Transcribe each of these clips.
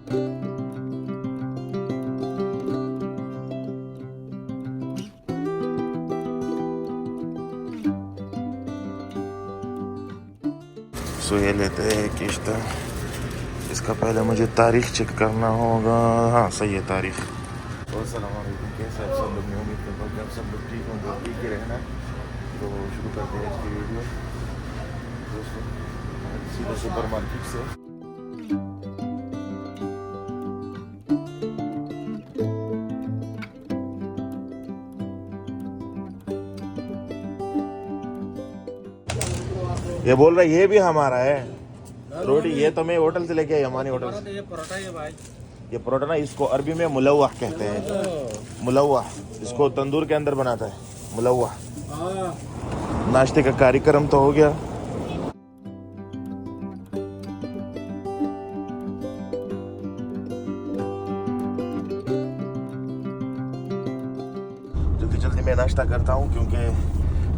सो ये लेते हैं किश्त। इसका पहले मुझे तारीख चेक करना होगा। हाँ सही है तारीख। अस्सलाम वालेकुम, कैसे आप सब लोग? मैं उम्मीद करता हूँ कि आप सब लोग ठीक होंगे और ठीक ही रहना। तो शुरू करते हैं इसकी वीडियो दोस्तों सीधा सुपर मार्केट से। ये बोल रहा है ये भी हमारा है रोटी। ये तो मैं होटल से लेके आई, अमानी होटल से। ये परोठा है भाई। ये परोठा ना, इसको अरबी में मुलव्वा कहते हैं। मुलव्वा, इसको तंदूर के अंदर बनाता है मुलव्वा। नाश्ते का कार्यक्रम तो हो गया। जल्दी जल्दी मैं नाश्ता करता हूँ क्योंकि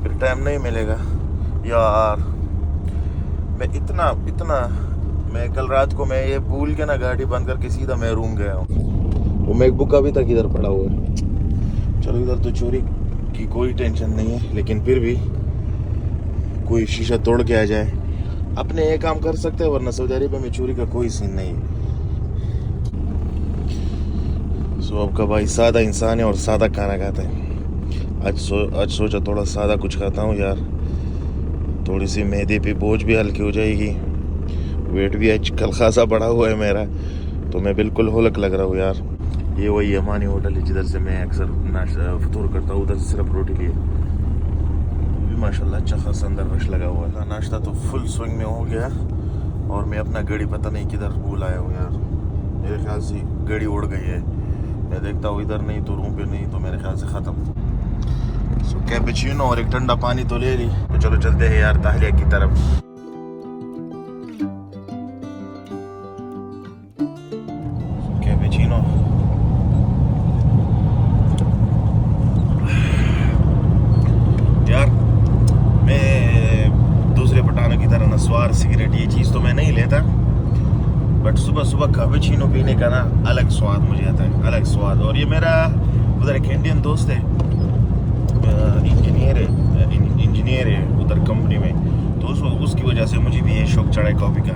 फिर टाइम नहीं मिलेगा यार। मैं कल रात को मैं ये भूल के ना गाड़ी बंद करके सीधा मैं रूम गया हूँ। वो मैकबुक अभी तक इधर पड़ा हुआ है। चलो इधर तो चोरी की कोई टेंशन नहीं है, लेकिन फिर भी कोई शीशा तोड़ के आ जाए अपने ये काम कर सकते हैं, वरना सऊदी अरेबिया में चोरी का कोई सीन नहीं है। सो आपका भाई सादा इंसान है और सादा खाना खाता है। आज सोचा थोड़ा सादा कुछ खाता हूँ यार, थोड़ी सी मैदे पे बोझ भी हल्की हो जाएगी। वेट भी आजकल खासा बढ़ा हुआ है मेरा, तो मैं बिल्कुल होलक लग रहा हूँ यार। ये वही अमानी होटल है जिधर से मैं अक्सर नाश्ता फतूर करता हूँ, उधर से सिर्फ रोटी लिए। भी माशाल्लाह अच्छा खासा अंदर रश लगा हुआ था। नाश्ता तो फुल स्विंग में हो गया और मैं अपना गाड़ी पता नहीं किधर भूल आया हूँ यार। मेरे ख्याल से गाड़ी उड़ गई है। मैं देखता हूँ इधर नहीं तो रूम पे नहीं, तो मेरे ख्याल से ख़त्म। सो कैपेचिनो और एक ठंडा पानी तो ले ली। तो चलो चलते हैं यार ताहलिया की तरफ। कैपेचिनो यार, मैं दूसरे पठानों की तरह नस्वार सिगरेट ये चीज़ तो मैं नहीं लेता, बट सुबह सुबह कैपेचिनो पीने का ना अलग स्वाद मुझे आता है, अलग स्वाद। और ये मेरा उधर एक इंडियन दोस्त है, इंजीनियर है उधर कंपनी में, तो उसकी वजह से मुझे भी ये शौक चढ़ा है कॉफ़ी का।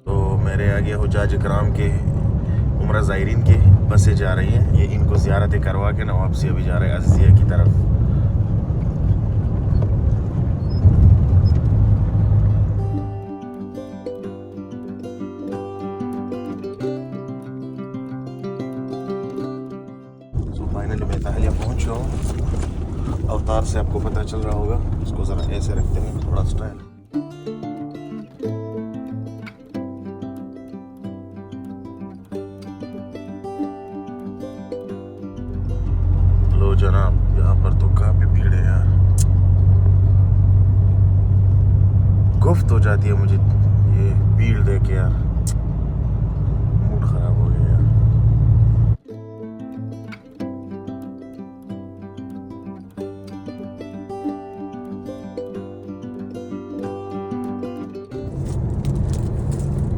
तो मेरे आगे हुज्जाज इकराम के उम्रा ज़ायरीन की बसें जा रही हैं। ये इनको ज़ियारतें करवा के ना वापसी अभी जा रहे हैं अज़िया की तरफ। फाइनली मैं ताहलिया पहुंच रहा हूँ। अवतार से आपको पता चल रहा होगा, इसको ज़रा ऐसे रखते हैं, थोड़ा स्टाइल। लो जनाब, यहाँ पर तो काफ़ी भीड़ है यार। गुफ्त हो जाती है मुझे ये भीड़ देख के यार, मूड ख़राब हो गया यार।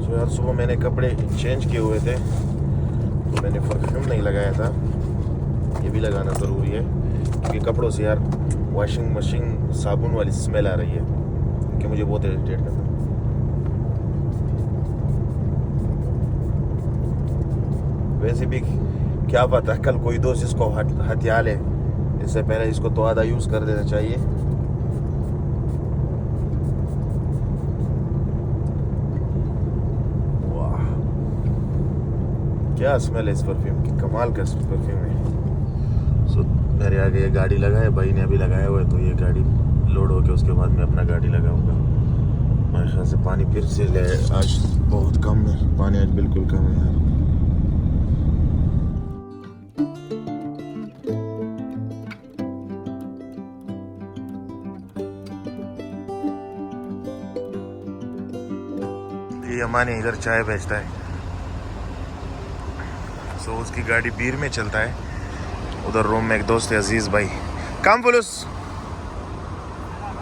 यार सुबह मैंने कपड़े चेंज किए हुए थे, तो मैंने परफ्यूम नहीं लगाया था। ये भी लगाना ज़रूरी है क्योंकि कपड़ों से यार वॉशिंग मशीन साबुन वाली स्मेल आ रही है कि मुझे बहुत इरिटेट करता है। वैसे भी क्या पता कल कोई दोस्त इसको हथिया ले, इससे पहले इसको तो आधा यूज़ कर देना चाहिए। क्या स्मेल है इस परफ्यूम की, कमाल का परफ्यूम है। सो मेरे आगे ये गाड़ी लगा है, भाई ने अभी लगाया हुआ है, तो ये गाड़ी लोड होके उसके बाद मैं अपना गाड़ी लगाऊंगा। मेरे ख्याल से पानी फिर से ले, आज बहुत कम है पानी, आज बिल्कुल कम है यार। ये अमानी इधर चाय बेचता है, सो उसकी गाड़ी बीर में चलता है। उधर रूम में एक दोस्त है अजीज भाई। काम पुलिस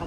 45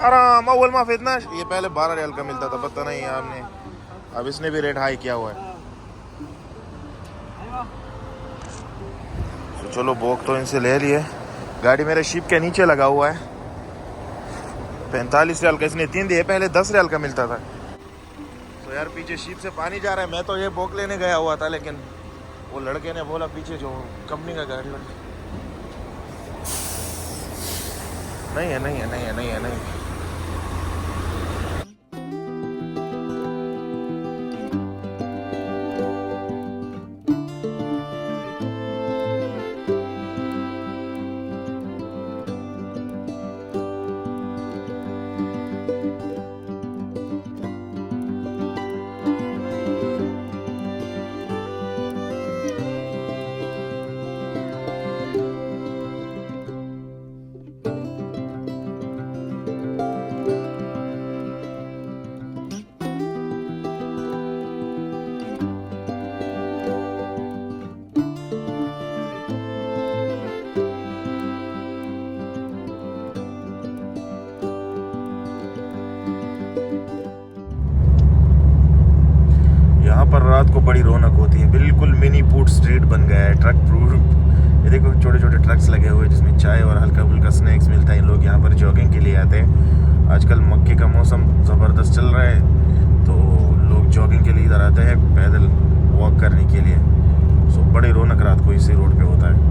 हराम अव्वल माफ इतना ये पहले 12 रियाल का मिलता था पता नहीं आपने अब इसने भी रेट हाई किया हुआ है तो चलो बोक तो इनसे ले लिए गाड़ी मेरे शिप के नीचे लगा हुआ है 45 रियाल का इसने 3 दिए पहले 10 रियाल का मिलता था तो यार पीछे शिप से पानी जा रहा है मैं तो ये बोक लेने गया हुआ था लेकिन वो लड़के ने बोला पीछे जो कंपनी का गाड़ी वाला नहीं है नहीं है नहीं है नहीं है नहीं यहाँ पर रात को बड़ी रौनक होती है बिल्कुल मिनी फूड स्ट्रीट बन गया है ट्रक प्रूफ ये देखो छोटे छोटे ट्रक्स लगे हुए जिसमें चाय और हल्का फुल्का स्नैक्स मिलता है लोग यहाँ पर जॉगिंग के लिए आते हैं आजकल मक्के का मौसम ज़बरदस्त चल रहा है तो लोग जॉगिंग के लिए इधर आते हैं पैदल वॉक करने के लिए सो बड़ी रौनक रात को इसी रोड पे होता है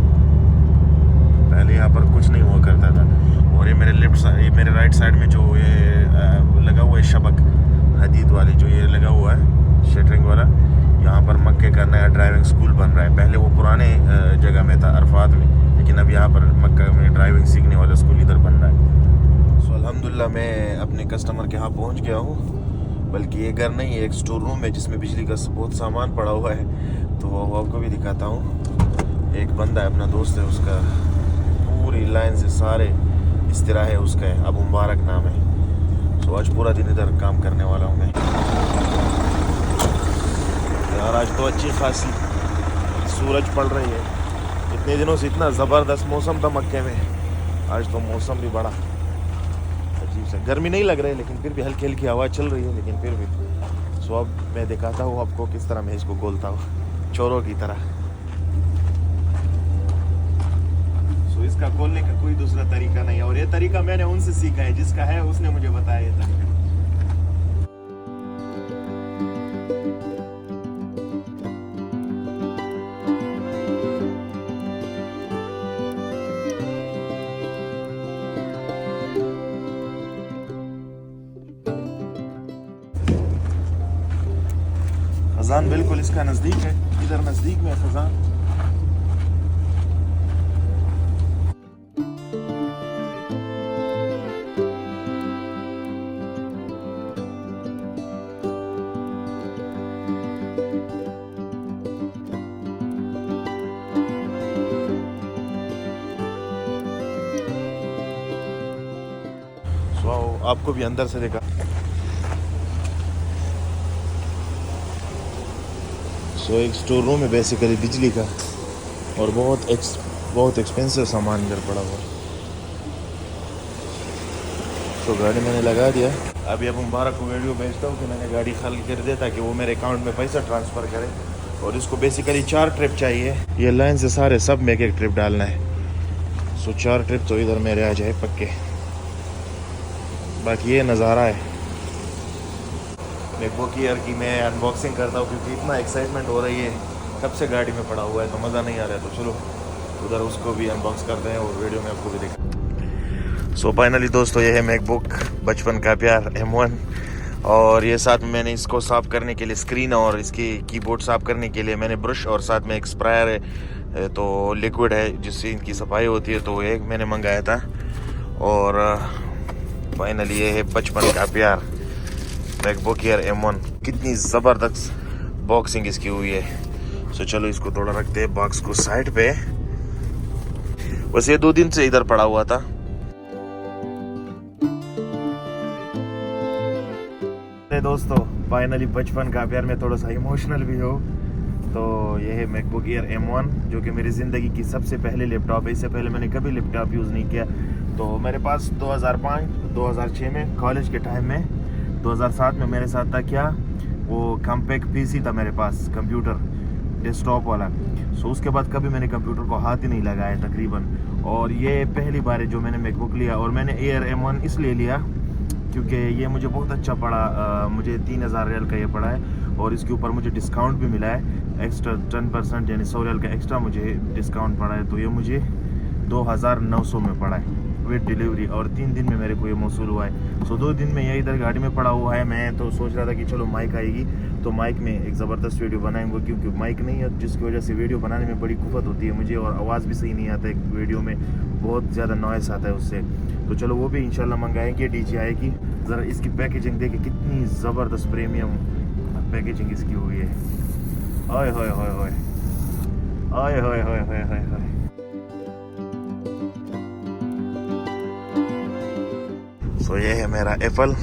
पहले यहाँ पर कुछ नहीं हुआ करता था और ये मेरे लेफ्ट साइड ये मेरे राइट साइड में जो ये लगा हुआ है शबक हदीद वाली जो ये लगा हुआ है शटरिंग वाला यहाँ पर मक्के का नया ड्राइविंग स्कूल बन रहा है पहले वो पुराने जगह में था अरफात में लेकिन अब यहाँ पर मक्का में ड्राइविंग सीखने वाला स्कूल इधर बन रहा है सो अल्हम्दुलिल्लाह मैं अपने कस्टमर के यहाँ पहुँच गया हूँ बल्कि ये घर नहीं है एक स्टोर रूम है जिसमें बिजली का बहुत सामान पड़ा हुआ है तो वो आपको भी दिखाता हूँ एक बंदा है अपना दोस्त है उसका पूरी लाइन से सारे इस तरह है उसका है अबू मुबारक नाम है सो आज पूरा दिन इधर काम करने वाला हूँ मैं यार आज तो अच्छी खासी सूरज पड़ रही है इतने दिनों से इतना ज़बरदस्त मौसम था मक्के में आज तो मौसम भी बड़ा अजीब सा गर्मी नहीं लग रही है लेकिन फिर भी हल्की हल्की हवा चल रही है लेकिन फिर भी सो अब मैं दिखाता हूँ आपको किस तरह मैं इसको गोलता हूँ चोरों की तरह सो इसका गोलने का कोई दूसरा तरीका नहीं है और ये तरीका मैंने उनसे सीखा है जिसका है उसने मुझे बताया ये तरीका खजान बिल्कुल इसका नज़दीक है इधर नज़दीक में खजान आपको भी अंदर से देखा सो एक स्टोर रूम है बेसिकली बिजली का और बहुत एक्सपेंसिव सामान इधर पड़ा हुआ तो गाड़ी मैंने लगा दिया अभी अब मुबारक को वीडियो भेजता हूँ कि मैंने गाड़ी खाली कर दिया ताकि वो मेरे अकाउंट में पैसा ट्रांसफ़र करे और इसको बेसिकली 4 ट्रिप चाहिए ये लाइन से सारे सब में एक ट्रिप डालना है सो 4 ट्रिप तो इधर मेरे आ जाए पक्के बाकी ये नज़ारा है मैकबुक एयर की मैं अनबॉक्सिंग करता हूँ क्योंकि इतना एक्साइटमेंट हो रही है कब से गाड़ी में पड़ा हुआ है तो मज़ा नहीं आ रहा है तो चलो उधर उसको भी अनबॉक्स करते हैं और वीडियो में आपको भी दिखा सो फाइनली दोस्तों ये है मैकबुक बचपन का प्यार M1 और ये साथ में मैंने इसको साफ़ करने के लिए स्क्रीन और इसकी कीबोर्ड साफ़ करने के लिए मैंने ब्रश और साथ में एक स्प्रायर है तो लिक्विड है जिससे इनकी सफाई होती है तो एक मैंने मंगाया था और फाइनली ये है बचपन का प्यार मैकबुक एयर M1 कितनी ज़बरदस्त बॉक्सिंग इसकी हुई है सो चलो इसको थोड़ा रखते हैं बॉक्स को साइड पे बस ये 2 दिन से इधर पड़ा हुआ था दोस्तों, फाइनली बचपन का प्यार में थोड़ा सा इमोशनल भी हो तो ये है मैकबुक एयर M1 जो कि मेरी ज़िंदगी की सबसे पहले लैपटॉप है। इससे पहले मैंने कभी लैपटॉप यूज़ नहीं किया। तो मेरे पास 2005 2006 में कॉलेज के टाइम में, 2007 में मेरे साथ था क्या, वो कॉम्पैक्ट पीसी था मेरे पास, कंप्यूटर डेस्कटॉप वाला। सो उसके बाद कभी मैंने कंप्यूटर को हाथ ही नहीं लगाया तकरीबन। और ये पहली बार है जो मैंने मैकबुक लिया। और मैंने एयर M1 इसलिए लिया क्योंकि ये मुझे बहुत अच्छा पड़ा। मुझे 3000 रियल का ये पड़ा है और इसके ऊपर मुझे डिस्काउंट भी मिला है एक्स्ट्रा 10%, यानी 100 रियल का एक्स्ट्रा मुझे डिस्काउंट पड़ा है। तो ये मुझे 2900 में पड़ा है विद डिलीवरी और 3 दिन में मेरे को ये मौसूल हुआ है। सो 2 दिन में ये इधर गाड़ी में पड़ा हुआ है। मैं तो सोच रहा था कि चलो माइक आएगी तो माइक में एक ज़बरदस्त वीडियो बनाएंगे, क्योंकि माइक नहीं है जिसकी वजह से वीडियो बनाने में बड़ी कुफत होती है मुझे और आवाज़ भी सही नहीं आता है वीडियो में, बहुत ज़्यादा नॉइस आता है उससे। तो चलो वो भी इंशाल्लाह मंगाएंगे, DJI आएगी। ज़रा इसकी पैकेजिंग देखे कितनी ज़बरदस्त प्रीमियम पैकेजिंग इसकी हुई है। ओए होए होए होए, ओए होए होए होए होए होए। सो ये है मेरा Apple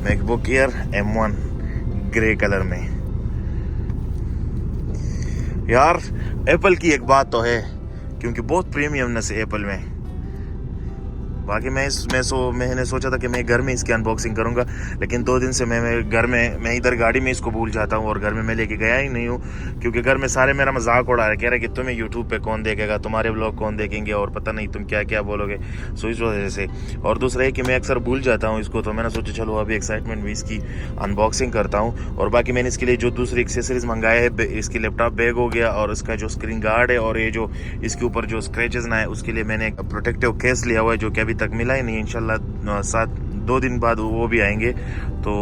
MacBook air M1 grey colour में। यार एप्पल की एक बात तो है, क्योंकि बहुत प्रीमियमनेस है एप्पल में। बाकी मैंने सोचा था कि मैं घर में इसकी अनबॉक्सिंग करूंगा, लेकिन 2 दिन से मैं इधर गाड़ी में इसको भूल जाता हूँ और घर में मैं लेके गया ही नहीं हूँ, क्योंकि घर में सारे मेरा मजाक उड़ा रहे, कह रहे कि तुम्हें यूट्यूब पे कौन देखेगा, तुम्हारे व्लॉग कौन देखेंगे और पता नहीं तुम क्या क्या बोलोगे। सो इस वजह से। और दूसरा है कि मैं अक्सर भूल जाता हूँ इसको, तो मैंने सोचा चलो अभी एक्साइटमेंट में इसकी अनबॉक्सिंग करता हूँ। और बाकी मैंने इसके लिए जो दूसरी एक्सेसरीज मंगाए है, इसकी लैपटॉप बैग हो गया और इसका जो स्क्रीन गार्ड है और ये जो इसके ऊपर जो स्क्रैचेस ना है उसके लिए मैंने एक प्रोटेक्टिव केस लिया हुआ है जो कि अभी तक मिला ही नहीं। इंशाल्लाह 2 दिन बाद वो भी आएंगे। तो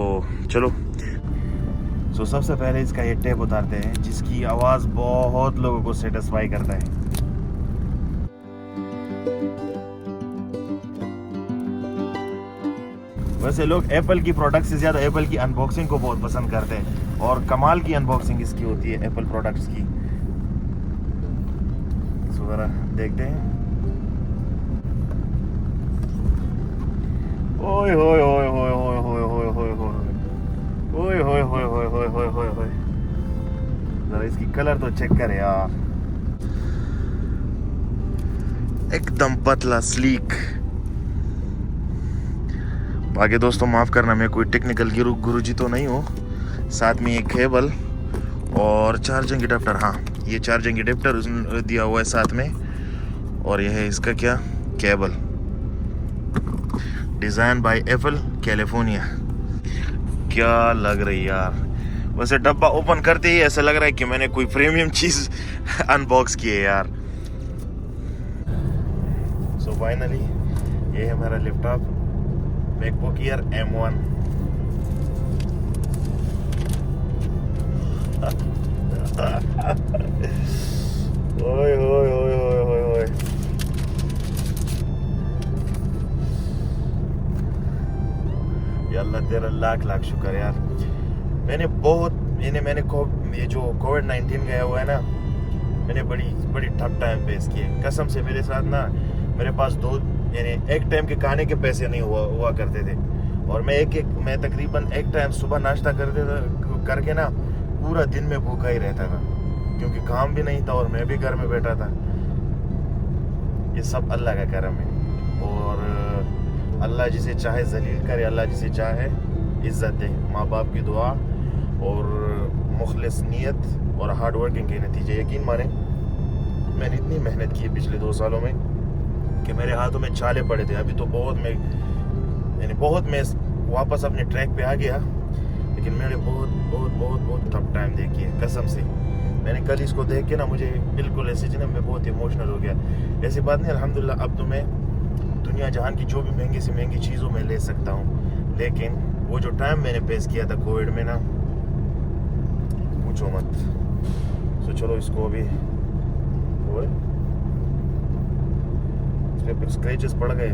चलो सो सबसे पहले इसका ये टेप उतारते हैं जिसकी आवाज़ बहुत लोगों को सेटिस्फाई करता है। वैसे लोग एप्पल की प्रोडक्ट से ज़्यादा एप्पल की अनबॉक्सिंग को बहुत पसंद करते हैं और कमाल की अनबॉक्सिंग इसकी होती है एप्पल प्रोडक्ट्स की। सो ज़रा देखते हैं। ओए होए होए होए होए होए होए होए होए ओए होए होए होए होए होए होए होए, जरा इसकी कलर तो चेक कर यार, एकदम पतला स्लीक। बाकी दोस्तों माफ करना, मैं कोई टेक्निकल गुरुजी तो नहीं हूँ। साथ में एक केबल और चार्जिंग अडेप्टर, हाँ ये चार्जिंग अडेप्टर दिया हुआ है साथ में। और यह है इसका क्या, cable, design by Apple California. क्या लग रही यार, वैसे डब्बा ओपन करते ही ऐसा लग रहा है कि मैंने कोई प्रीमियम चीज़ अनबॉक्स की है यार। सो फाइनली ये है मेरा लैपटॉप मैकबुक एयर M1। ओए ओए ओए ओए ओए ओए, अल्लाह तेरा लाख लाख शुक्र यार। मैंने ये जो कोविड-19 गया हुआ है ना, मैंने बड़ी टफ टाइम फेस किए कसम से। मेरे साथ ना, मेरे पास एक टाइम के खाने के पैसे नहीं हुआ करते थे और मैं तकरीबन एक टाइम सुबह नाश्ता करके ना पूरा दिन में भूखा ही रहता था, क्योंकि काम भी नहीं था और मैं भी घर में बैठा था। ये सब अल्लाह का करम है और अल्लाह जिसे चाहे जलील करे, अल्लाह जिसे चाहे इज्जत दे। माँ बाप की दुआ और मुखलिस नीयत और हार्ड वर्किंग के नतीजे। यकीन माने मैंने इतनी मेहनत की पिछले 2 सालों में कि मेरे हाथों में छाले पड़े थे। अभी तो बहुत मैं वापस अपने ट्रैक पे आ गया, लेकिन मैंने बहुत टफ टाइम देखी है कसम से। मैंने कल इसको देख के ना मुझे बिल्कुल ऐसे मैं बहुत इमोशनल हो गया। ऐसी बात नहीं, अल्हम्दुलिल्लाह अब तो मैं दुनिया जहान की जो भी महंगी से महंगी चीज़ों में ले सकता हूँ, लेकिन वो जो टाइम मैंने फेस किया था कोविड में ना, पूछो मत। तो चलो इसको अभी इसके स्क्रैचेस पड़ गए।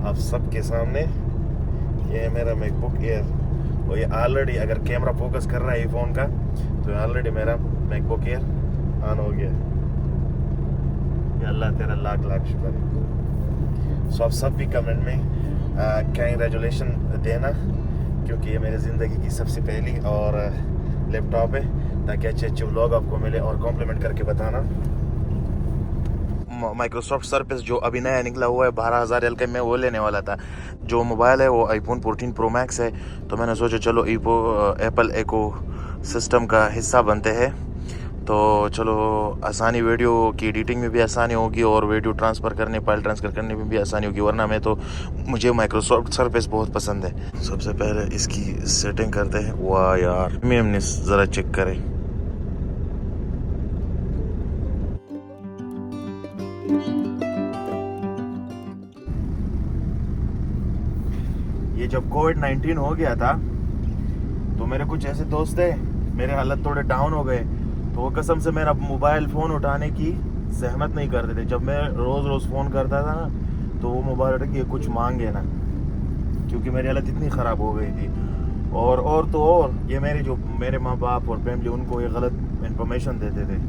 आप सबके सामने ये है मेरा मैकबुक एयर और ये ऑलरेडी, अगर कैमरा फोकस कर रहा है फ़ोन का, तो ऑलरेडी मेरा मैकबुक एयर ऑन हो गया। या अल्लाह तेरा लाख लाख शुक्र है। सो आप सब भी कमेंट में कंग्रेचुलेशन देना, क्योंकि ये मेरी ज़िंदगी की सबसे पहली और लैपटॉप है, ताकि अच्छे अच्छे व्लॉग आपको मिले, और कॉम्प्लीमेंट करके बताना। माइक्रोसॉफ्ट सरफेस जो अभी नया निकला हुआ है 12,000 रियल का, मैं वो लेने वाला था। जो मोबाइल है वो आईफोन 14 प्रो मैक्स है, तो मैंने सोचा चलो एप्पल एको सिस्टम का हिस्सा बनते हैं, तो चलो आसानी, वीडियो की एडिटिंग में भी आसानी होगी और वीडियो ट्रांसफ़र करने, फाइल ट्रांसफ़र करने में भी आसानी होगी, वरना मुझे माइक्रोसॉफ्ट सरफेस बहुत पसंद है। सबसे पहले इसकी सेटिंग करते हैं। वाह यार, प्रीमियमनेस ज़रा चेक करें। ये जब कोविड-19 हो गया था तो मेरे कुछ ऐसे दोस्त थे, मेरे हालत थोड़े डाउन हो गए, तो वो कसम से मेरा मोबाइल फ़ोन उठाने की सहमत नहीं करते थे। जब मैं रोज़ रोज़ फ़ोन करता था ना, तो वो मोबाइल उठा के ये कुछ मांगे ना, क्योंकि मेरी हालत इतनी ख़राब हो गई थी। और ये मेरे माँ बाप और फैमिली, उनको ये गलत इन्फॉर्मेशन देते थे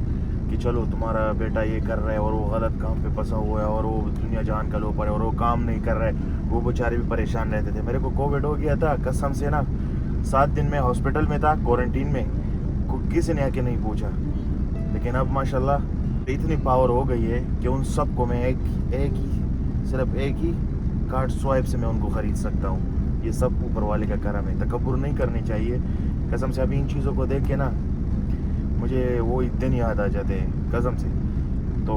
कि चलो तुम्हारा बेटा ये कर रहा है और वो गलत काम पे फंसा हुआ है और वो दुनिया जान का लो पर है और वो काम नहीं कर रहा है। वो बेचारे भी परेशान रहते थे। मेरे को कोविड हो गया था, कसम से ना 7 दिन में हॉस्पिटल में था, क्वारंटीन में, किसी ने आके नहीं पूछा। लेकिन अब माशाल्लाह इतनी पावर हो गई है कि उन सबको मैं सिर्फ एक ही कार्ड स्वाइप से मैं उनको ख़रीद सकता हूँ। ये सब ऊपर वाले का करम है, तकब्बुर नहीं करनी चाहिए। कसम से अभी इन चीज़ों को देख के ना मुझे वो दिन याद आ जाते हैं कसम से। तो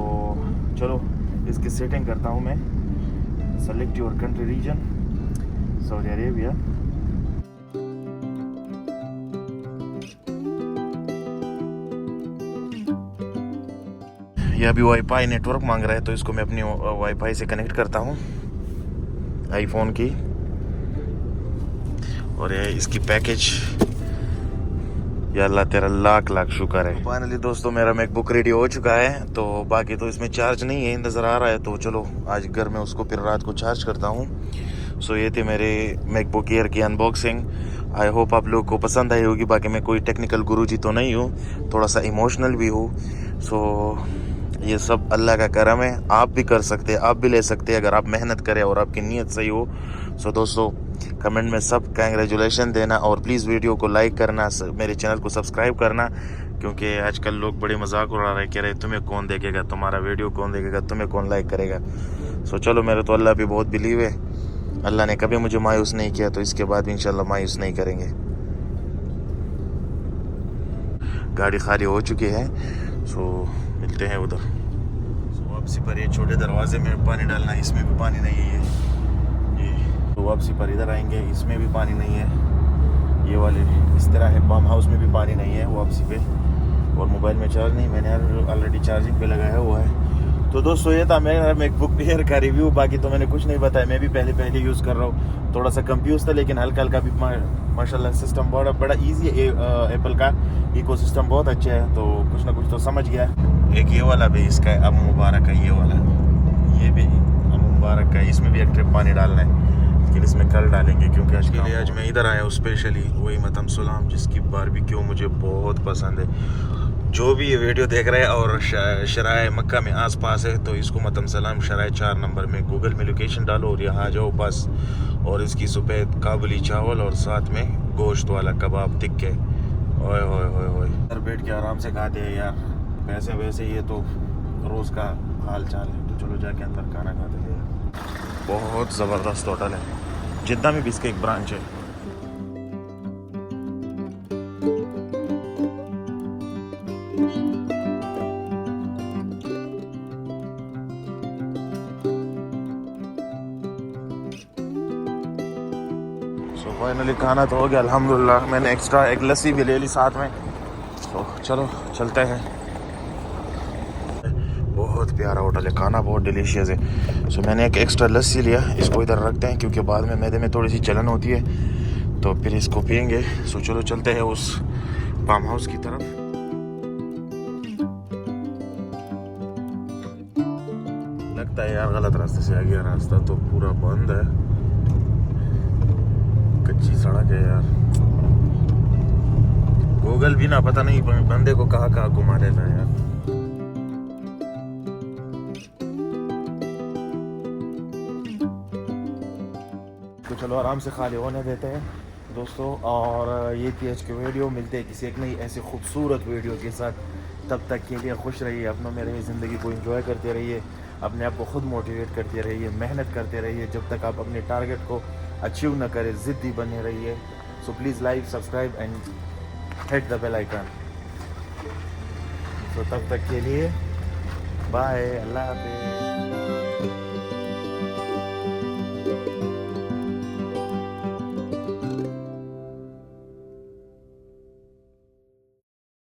चलो इसकी सेटिंग करता हूँ मैं। Select your country reason, Saudi Arabia. ये अभी वाईफाई नेटवर्क मांग रहा है, तो इसको मैं अपनी वाईफाई से कनेक्ट करता हूँ आईफोन की। और ये इसकी पैकेज, या अल्लाह तेरा लाख लाख शुक्र है। फाइनली दोस्तों मेरा मैकबुक रेडी हो चुका है, तो बाकी तो इसमें चार्ज नहीं है, नज़र आ रहा है, तो चलो आज घर में उसको फिर रात को चार्ज करता हूँ। सो ये थे मेरे मैकबुक एयर की अनबॉक्सिंग। आई होप आप लोग को पसंद आई होगी। बाकी मैं कोई टेक्निकल गुरुजी तो नहीं हूँ, थोड़ा सा इमोशनल भी हूँ। सो ये सब अल्लाह का करम है। आप भी कर सकते हैं, आप भी ले सकते हैं, अगर आप मेहनत करें और आपकी नीयत सही हो। सो दोस्तों कमेंट में सब कंग्रेचुलेशन देना, और प्लीज़ वीडियो को लाइक करना, मेरे चैनल को सब्सक्राइब करना, क्योंकि आजकल लोग बड़े मजाक उड़ा रहे, कह रहे तुम्हें कौन देखेगा, तुम्हारा वीडियो कौन देखेगा, तुम्हें कौन लाइक करेगा। सो चलो, मेरे तो अल्लाह पे बहुत बिलीव है, अल्लाह ने कभी मुझे मायूस नहीं किया, तो इसके बाद भी इंशाल्लाह मायूस नहीं करेंगे। गाड़ी खाली हो चुकी है, सो मिलते हैं उधर। सो वापसी पर ये छोटे दरवाजे में पानी डालना, इसमें भी पानी नहीं है। ये तो वापसी पर इधर आएंगे, इसमें भी पानी नहीं है। ये वाले इस तरह है, पम्प हाउस में भी पानी नहीं है वापसी पे। और मोबाइल में चार्ज नहीं, मैंने ऑलरेडी चार्जिंग पे लगाया हुआ है। तो दोस्तों ये था मेरा मैकबुक एयर का रिव्यू। बाकी तो मैंने कुछ नहीं बताया, मैं भी पहले यूज़ कर रहा हूँ। थोड़ा सा कंफ्यूज था, लेकिन हल्का भी माशाल्लाह सिस्टम बड़ा ईजी है। एप्पल का इकोसिस्टम बहुत अच्छा है, तो कुछ ना कुछ तो समझ गया। एक ये वाला भी इसका है, अब मुबारक है, ये वाला, ये भी अब मुबारक का है। इसमें भी एक ट्रिप पानी डालना है, लेकिन इसमें कल डालेंगे, क्योंकि आज मैं इधर आया हूँ स्पेशली, वही मतम सलाम, जिसकी बारबेक्यू मुझे बहुत पसंद है। जो भी ये वीडियो देख रहे हैं और शराय मक्का में आसपास है, तो इसको मतम सलाम शराय 4 नंबर में गूगल में लोकेशन डालो और यहाँ जाओ बस। और इसकी सफ़ेद काबुली चावल और साथ में गोश्त वाला कबाब टिक्के, ओए होए होए होए, घर बैठ के आराम से खाते हैं यार। पैसे वैसे ये तो रोज़ का हाल चाल है। तो चलो जाके अंदर खाना खाते हैं। बहुत ज़बरदस्त होटल है, जिद्दा में भी इसका एक ब्रांच है। फाइनली खाना तो हो गया अल्हम्दुलिल्लाह। मैंने एक्स्ट्रा एक लस्सी भी ले ली साथ में। तो चलो चलते हैं। बहुत प्यारा होटल है, खाना बहुत डिलीशियस है। सो मैंने एक एक्स्ट्रा लस्सी लिया, इसको इधर रखते हैं, क्योंकि बाद में मैदे में थोड़ी सी जलन होती है, तो फिर इसको पियेंगे। सो चलो चलते हैं उस फार्म हाउस की तरफ। लगता है यार गलत रास्ते से आ गया, रास्ता तो पूरा बंद है, कच्ची सड़क है यार। गूगल भी ना पता नहीं बंदे को कहाँ घुमा देता है यार। चलो आराम से खाली होने देते हैं दोस्तों। और ये थी आज की वीडियो, मिलते हैं किसी एक नई ऐसी खूबसूरत वीडियो के साथ। तब तक के लिए खुश रहिए, अपनों में रहिए, ज़िंदगी को एंजॉय करते रहिए, अपने आप को खुद मोटिवेट करते रहिए, मेहनत करते रहिए। जब तक आप अपने टारगेट को अचीव न करें, ज़िद्दी बने रहिए। So please like, subscribe and hit the bell icon. तो तब तक के लिए बाय, अल्लाह हाफिज़।